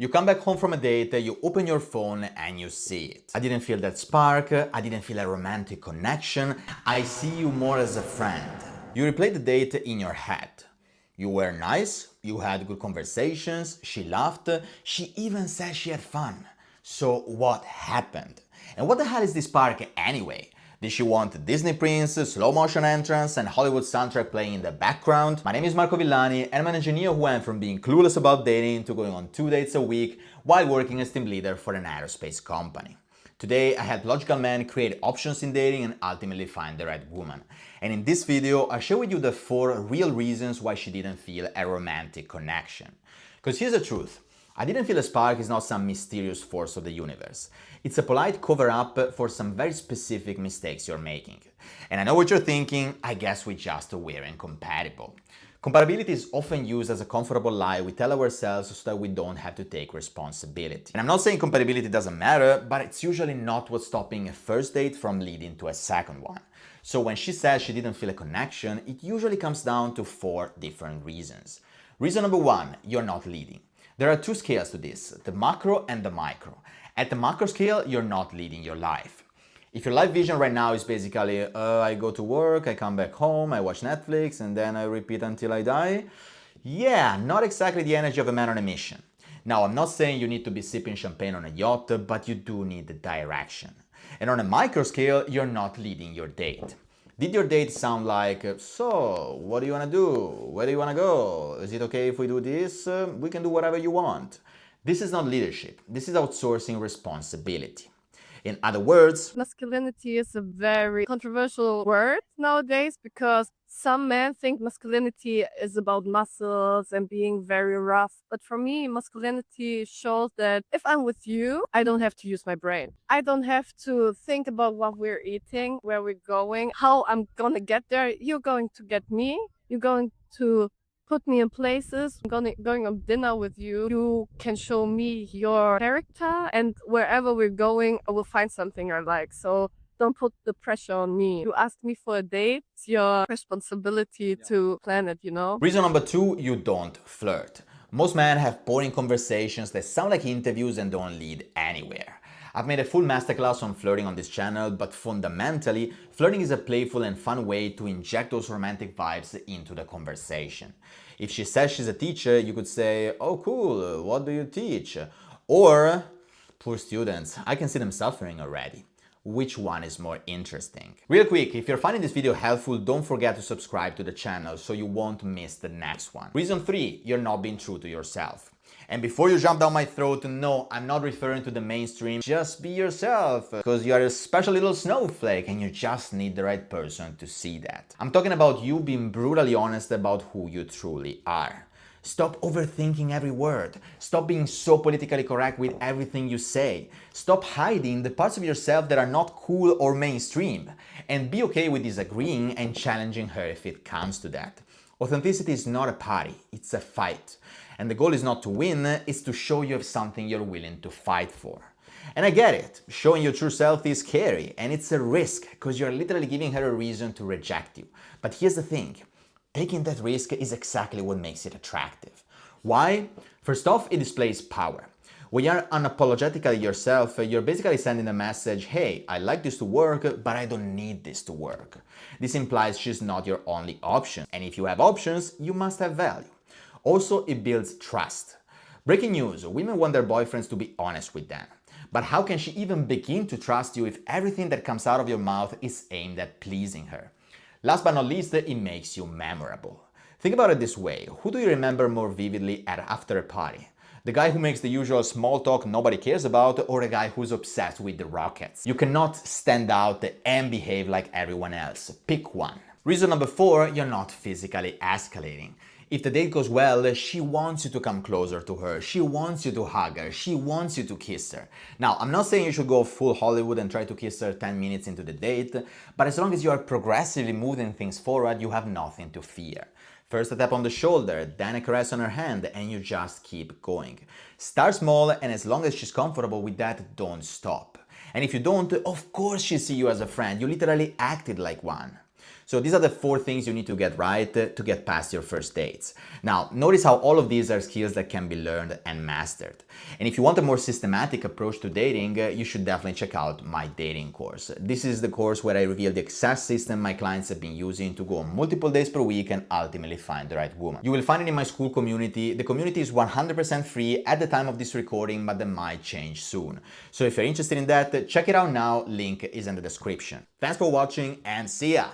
You come back home from a date, you open your phone and you see it. I didn't feel that spark, I didn't feel a romantic connection, I see you more as a friend. You replay the date in your head. You were nice, you had good conversations, she laughed, she even said she had fun. So what happened? And what the hell is this spark anyway? Did she want Disney Prince, slow motion entrance, and Hollywood soundtrack playing in the background? My name is Marco Villani, and I'm an engineer who went from being clueless about dating to going on 2 dates a week while working as team leader for an aerospace company. Today, I help logical men create options in dating and ultimately find the right woman. And in this video, I'll share with you the 4 real reasons why she didn't feel a romantic connection. Because here's the truth. I didn't feel a spark is not some mysterious force of the universe. It's a polite cover-up for some very specific mistakes you're making. And I know what you're thinking, I guess we just weren't compatible. Compatibility is often used as a comfortable lie we tell ourselves so that we don't have to take responsibility. And I'm not saying compatibility doesn't matter, but it's usually not what's stopping a first date from leading to a second one. So when she says she didn't feel a connection, it usually comes down to 4 different reasons. Reason number 1, you're not leading. There are 2 scales to this, the macro and the micro. At the macro scale, you're not leading your life. If your life vision right now is basically, I go to work, I come back home, I watch Netflix, and then I repeat until I die, yeah, not exactly the energy of a man on a mission. Now, I'm not saying you need to be sipping champagne on a yacht, but you do need the direction. And on a micro scale, you're not leading your date. Did your date sound like, so, what do you want to do? Where do you want to go? Is it okay if we do this? We can do whatever you want. This is not leadership. This is outsourcing responsibility. In other words, Masculinity is a very controversial word nowadays because some men think masculinity is about muscles and being very rough. But for me, masculinity shows that if I'm with you, I don't have to use my brain. I don't have to think about what we're eating, where we're going, how I'm going to get there. You're going to get me. You're going to put me in places. Going on dinner with you. You can show me your character, and wherever we're going, I will find something I like. So don't put the pressure on me. You ask me for a date, it's your responsibility to plan it, you know? reason number 2, you don't flirt. Most men have boring conversations that sound like interviews and don't lead anywhere. I've made a full masterclass on flirting on this channel, but fundamentally, flirting is a playful and fun way to inject those romantic vibes into the conversation. If she says she's a teacher, you could say, oh cool, what do you teach? Or, poor students, I can see them suffering already. Which one is more interesting? Real quick, if you're finding this video helpful, don't forget to subscribe to the channel so you won't miss the next one. Reason 3, you're not being true to yourself. And before you jump down my throat, no, I'm not referring to the mainstream, just be yourself, because you are a special little snowflake and you just need the right person to see that. I'm talking about you being brutally honest about who you truly are. Stop overthinking every word. Stop being so politically correct with everything you say. Stop hiding the parts of yourself that are not cool or mainstream. And be okay with disagreeing and challenging her if it comes to that. Authenticity is not a party, it's a fight. And the goal is not to win, it's to show you have something you're willing to fight for. And I get it, showing your true self is scary, and it's a risk, because you're literally giving her a reason to reject you. But here's the thing, taking that risk is exactly what makes it attractive. Why? First off, it displays power. When you're unapologetically yourself, you're basically sending a message, hey, I like this to work, but I don't need this to work. This implies she's not your only option, and if you have options, you must have value. Also, it builds trust. Breaking news, women want their boyfriends to be honest with them. But how can she even begin to trust you if everything that comes out of your mouth is aimed at pleasing her? Last but not least, it makes you memorable. Think about it this way, who do you remember more vividly after a party? The guy who makes the usual small talk nobody cares about, or a guy who's obsessed with the rockets? You cannot stand out and behave like everyone else. Pick one. Reason number 4, you're not physically escalating. If the date goes well, she wants you to come closer to her, she wants you to hug her, she wants you to kiss her. Now, I'm not saying you should go full Hollywood and try to kiss her 10 minutes into the date, but as long as you are progressively moving things forward, you have nothing to fear. First a tap on the shoulder, then a caress on her hand, and you just keep going. Start small, and as long as she's comfortable with that, don't stop. And if you don't, of course she'll see you as a friend, you literally acted like one. So these are the 4 things you need to get right to get past your first dates. Now, notice how all of these are skills that can be learned and mastered. And if you want a more systematic approach to dating, you should definitely check out my dating course. This is the course where I reveal the exact system my clients have been using to go on multiple days per week and ultimately find the right woman. You will find it in my school community. The community is 100% free at the time of this recording, but that might change soon. So if you're interested in that, check it out now. Link is in the description. Thanks for watching and see ya!